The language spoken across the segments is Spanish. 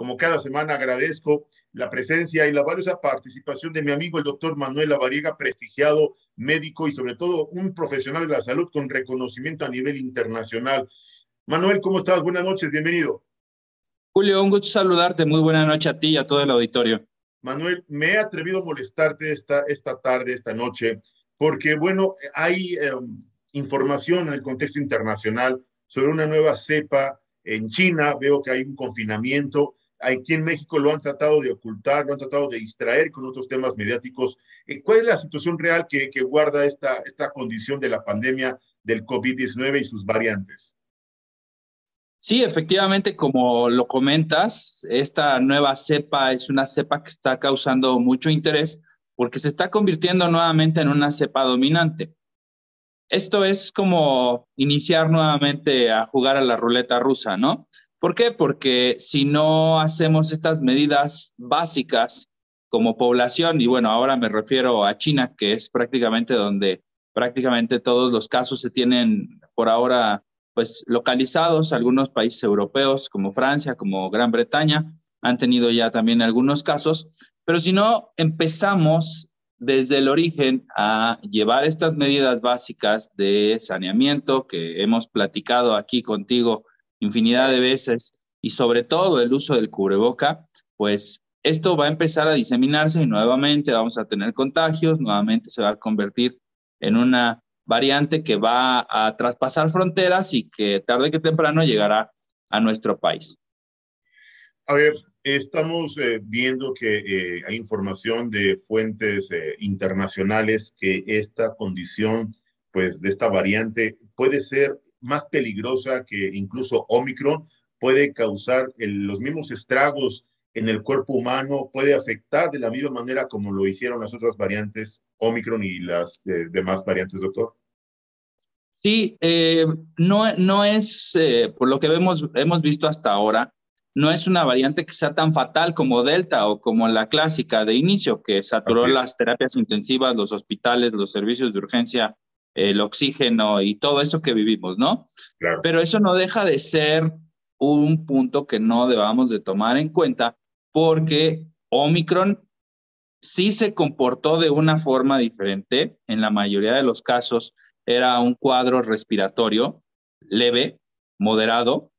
Como cada semana agradezco la presencia y la valiosa participación de mi amigo el doctor Manuel Lavariega, prestigiado médico y sobre todo un profesional de la salud con reconocimiento a nivel internacional. Manuel, ¿cómo estás? Buenas noches, bienvenido. Julio, un gusto saludarte. Muy buena noche a ti y a todo el auditorio. Manuel, me he atrevido a molestarte esta tarde, esta noche, porque, bueno, hay información en el contexto internacional sobre una nueva cepa en China. Veo que hay un confinamiento. Aquí en México lo han tratado de ocultar, lo han tratado de distraer con otros temas mediáticos. ¿Cuál es la situación real que guarda esta condición de la pandemia del COVID-19 y sus variantes? Sí, efectivamente, como lo comentas, esta nueva cepa es una cepa que está causando mucho interés porque se está convirtiendo nuevamente en una cepa dominante. Esto es como iniciar nuevamente a jugar a la ruleta rusa, ¿no? ¿Por qué? Porque si no hacemos estas medidas básicas como población, y bueno, ahora me refiero a China, que es prácticamente donde prácticamente todos los casos se tienen por ahora pues localizados. Algunos países europeos como Francia, como Gran Bretaña, han tenido ya también algunos casos, pero si no empezamos desde el origen a llevar estas medidas básicas de saneamiento que hemos platicado aquí contigo infinidad de veces y sobre todo el uso del cubreboca, pues esto va a empezar a diseminarse y nuevamente vamos a tener contagios, nuevamente se va a convertir en una variante que va a traspasar fronteras y que tarde que temprano llegará a nuestro país. A ver, estamos viendo que hay información de fuentes internacionales que esta condición, pues, de esta variante puede ser más peligrosa que incluso Omicron, puede causar los mismos estragos en el cuerpo humano, puede afectar de la misma manera como lo hicieron las otras variantes Omicron y las demás variantes, doctor. Sí, no es, por lo que hemos visto hasta ahora, no es una variante que sea tan fatal como Delta o como la clásica de inicio, que saturó Así es, las terapias intensivas, los hospitales, los servicios de urgencia, el oxígeno y todo eso que vivimos, ¿no? claro. Pero eso no deja de ser un punto que no debamos de tomar en cuenta porque Omicron sí se comportó de una forma diferente. En la mayoría de los casos era un cuadro respiratorio leve, moderado,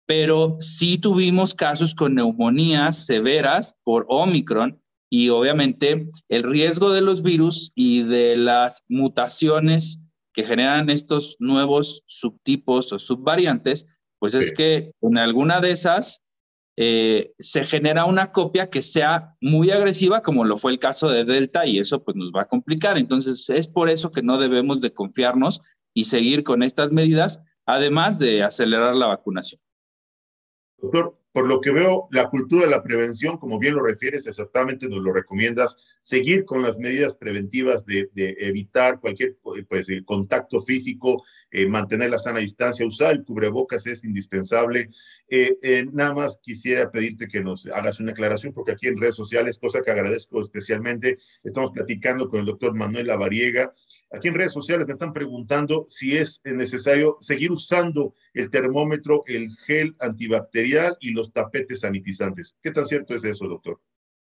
pero sí tuvimos casos con neumonías severas por Omicron y obviamente el riesgo de los virus y de las mutaciones que generan estos nuevos subtipos o subvariantes, pues Sí. es que en alguna de esas se genera una copia que sea muy agresiva, como lo fue el caso de Delta, y eso pues nos va a complicar. Entonces es por eso que no debemos de confiarnos y seguir con estas medidas, además de acelerar la vacunación. Doctor, por lo que veo, la cultura de la prevención, como bien lo refieres, exactamente nos lo recomiendas, seguir con las medidas preventivas de evitar cualquier pues, el contacto físico, mantener la sana distancia, usar el cubrebocas es indispensable. Nada más quisiera pedirte que nos hagas una aclaración, porque aquí en redes sociales, cosa que agradezco especialmente, estamos platicando con el doctor Manuel Lavariega. Aquí en redes sociales me están preguntando si es necesario seguir usando el termómetro, el gel antibacterial y los tapetes sanitizantes. ¿Qué tan cierto es eso, doctor?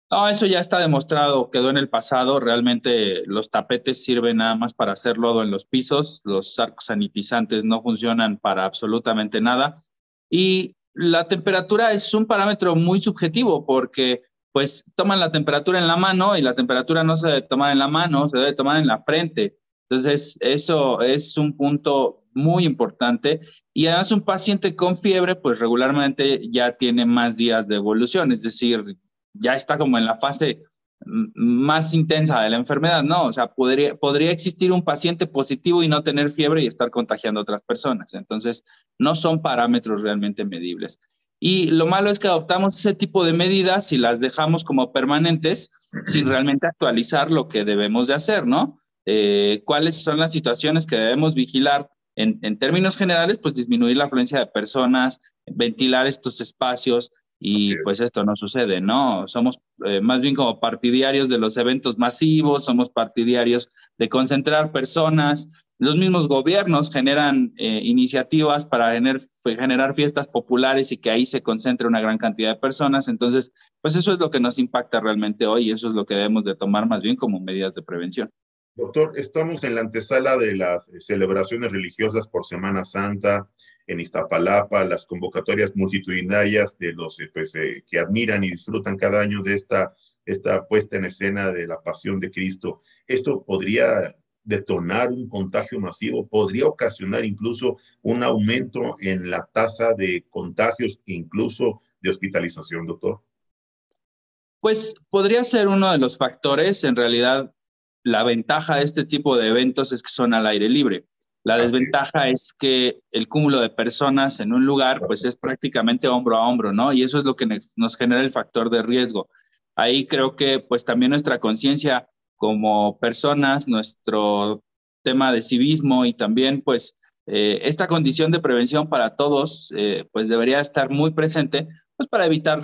No, eso ya está demostrado, quedó en el pasado. Realmente los tapetes sirven nada más para hacer lodo en los pisos, los arcos sanitizantes no funcionan para absolutamente nada. Y la temperatura es un parámetro muy subjetivo porque pues toman la temperatura en la mano y la temperatura no se debe tomar en la mano, se debe tomar en la frente. Entonces, eso es un punto muy importante. Y además un paciente con fiebre, pues regularmente ya tiene más días de evolución, es decir, ya está como en la fase más intensa de la enfermedad, ¿no? O sea, podría existir un paciente positivo y no tener fiebre y estar contagiando a otras personas. Entonces, no son parámetros realmente medibles. Y lo malo es que adoptamos ese tipo de medidas y las dejamos como permanentes sin realmente actualizar lo que debemos de hacer, ¿no? ¿Cuáles son las situaciones que debemos vigilar en términos generales? Pues disminuir la afluencia de personas, ventilar estos espacios, Así y es. pues esto no sucede, ¿no? Somos más bien como partidarios de los eventos masivos, somos partidarios de concentrar personas Los mismos gobiernos generan iniciativas para generar fiestas populares y que ahí se concentre una gran cantidad de personas. Entonces, pues eso es lo que nos impacta realmente hoy y eso es lo que debemos de tomar más bien como medidas de prevención. Doctor, estamos en la antesala de las celebraciones religiosas por Semana Santa en Iztapalapa, las convocatorias multitudinarias de los que admiran y disfrutan cada año de esta puesta en escena de la pasión de Cristo. ¿Esto podría detonar un contagio masivo? ¿Podría ocasionar incluso un aumento en la tasa de contagios e incluso de hospitalización, doctor? Pues podría ser uno de los factores. En realidad, la ventaja de este tipo de eventos es que son al aire libre. La Así es. desventaja es que el cúmulo de personas en un lugar, pues es prácticamente hombro a hombro, ¿no? Y eso es lo que nos genera el factor de riesgo. Ahí creo que pues también nuestra conciencia como personas, nuestro tema de civismo y también pues esta condición de prevención para todos, pues debería estar muy presente pues para evitar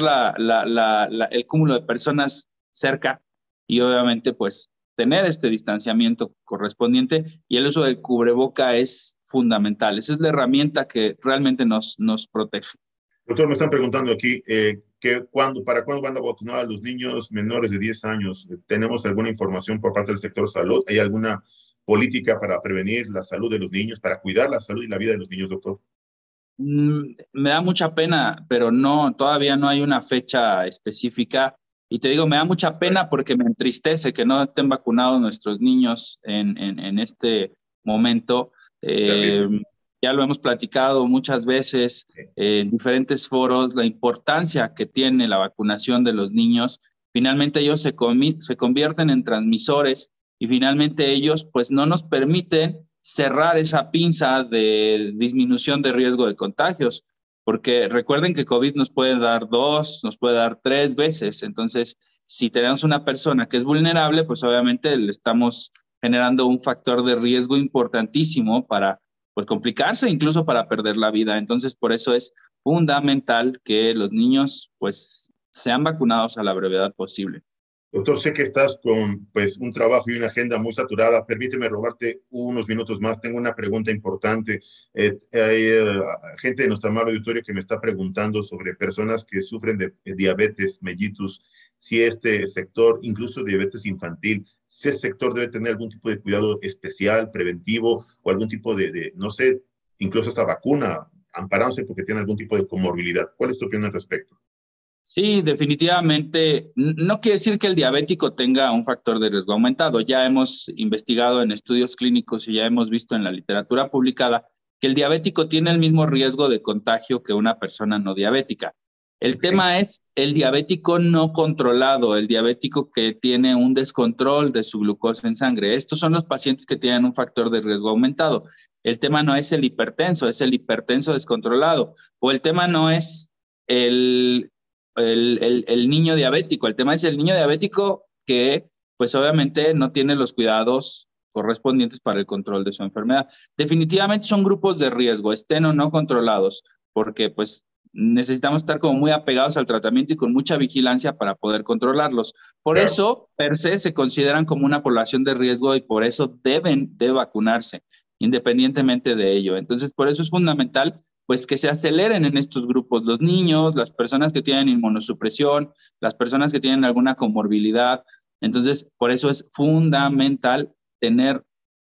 el cúmulo de personas cerca y obviamente pues tener este distanciamiento correspondiente y el uso del cubreboca es fundamental. Esa es la herramienta que realmente nos protege. Doctor, me están preguntando aquí para cuándo van a vacunar a los niños menores de 10 años. ¿Tenemos alguna información por parte del sector salud? ¿Hay alguna política para prevenir la salud de los niños, para cuidar la salud y la vida de los niños, doctor? Me da mucha pena, pero no, todavía no hay una fecha específica. Y te digo, me da mucha pena porque me entristece que no estén vacunados nuestros niños en este momento. Eh, Terrible. ya lo hemos platicado muchas veces en diferentes foros, la importancia que tiene la vacunación de los niños. Finalmente ellos se convierten en transmisores y finalmente ellos pues no nos permiten cerrar esa pinza de disminución de riesgo de contagios, porque recuerden que COVID nos puede dar 2, nos puede dar 3 veces. Entonces, si tenemos una persona que es vulnerable, pues obviamente le estamos generando un factor de riesgo importantísimo para pues, complicarse, incluso para perder la vida. Entonces, por eso es fundamental que los niños pues sean vacunados a la brevedad posible. Doctor, sé que estás con pues, un trabajo y una agenda muy saturada. Permíteme robarte unos minutos más. Tengo una pregunta importante. Hay gente de nuestra amable auditorio que me está preguntando sobre personas que sufren de diabetes mellitus, si este sector, incluso diabetes infantil, si ese sector debe tener algún tipo de cuidado especial, preventivo, o algún tipo no sé, incluso esta vacuna, amparándose porque tiene algún tipo de comorbilidad. ¿Cuál es tu opinión al respecto? Sí, definitivamente. No quiere decir que el diabético tenga un factor de riesgo aumentado. Ya hemos investigado en estudios clínicos y ya hemos visto en la literatura publicada que el diabético tiene el mismo riesgo de contagio que una persona no diabética. El Okay. tema es el diabético no controlado, el diabético que tiene un descontrol de su glucosa en sangre. Estos son los pacientes que tienen un factor de riesgo aumentado. El tema no es el hipertenso, es el hipertenso descontrolado. O el tema no es el el niño diabético. El tema es el niño diabético que, pues obviamente, no tiene los cuidados correspondientes para el control de su enfermedad. Definitivamente son grupos de riesgo, estén o no controlados, porque pues necesitamos estar como muy apegados al tratamiento y con mucha vigilancia para poder controlarlos. Por Claro. eso, per se, se consideran como una población de riesgo y por eso deben de vacunarse, independientemente de ello. Entonces, por eso es fundamental pues que se aceleren en estos grupos los niños, las personas que tienen inmunosupresión, las personas que tienen alguna comorbilidad. Entonces, por eso es fundamental tener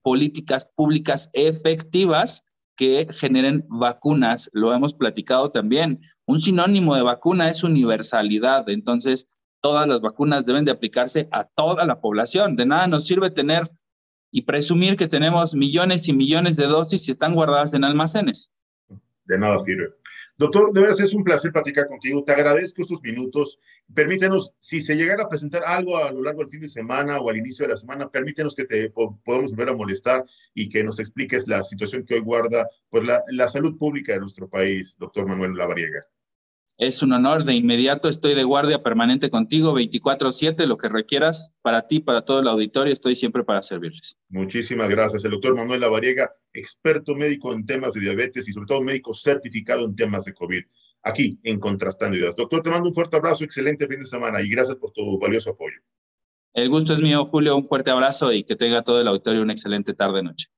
políticas públicas efectivas que generen vacunas. Lo hemos platicado también. Un sinónimo de vacuna es universalidad. Entonces, todas las vacunas deben de aplicarse a toda la población. De nada nos sirve tener y presumir que tenemos millones y millones de dosis y están guardadas en almacenes. De nada sirve. Doctor, de verdad es un placer platicar contigo. Te agradezco estos minutos. Permítenos, si se llegara a presentar algo a lo largo del fin de semana o al inicio de la semana, permítenos que podamos volver a molestar y que nos expliques la situación que hoy guarda pues, la salud pública de nuestro país, doctor Manuel Lavariega. Es un honor. De inmediato estoy de guardia permanente contigo, 24/7, lo que requieras para ti, para todo el auditorio, estoy siempre para servirles. Muchísimas gracias. El doctor Manuel Lavariega, experto médico en temas de diabetes y sobre todo médico certificado en temas de COVID, aquí en Contrastando Ideas. Doctor, te mando un fuerte abrazo, excelente fin de semana y gracias por tu valioso apoyo. El gusto es mío, Julio. Un fuerte abrazo y que tenga todo el auditorio una excelente tarde-noche.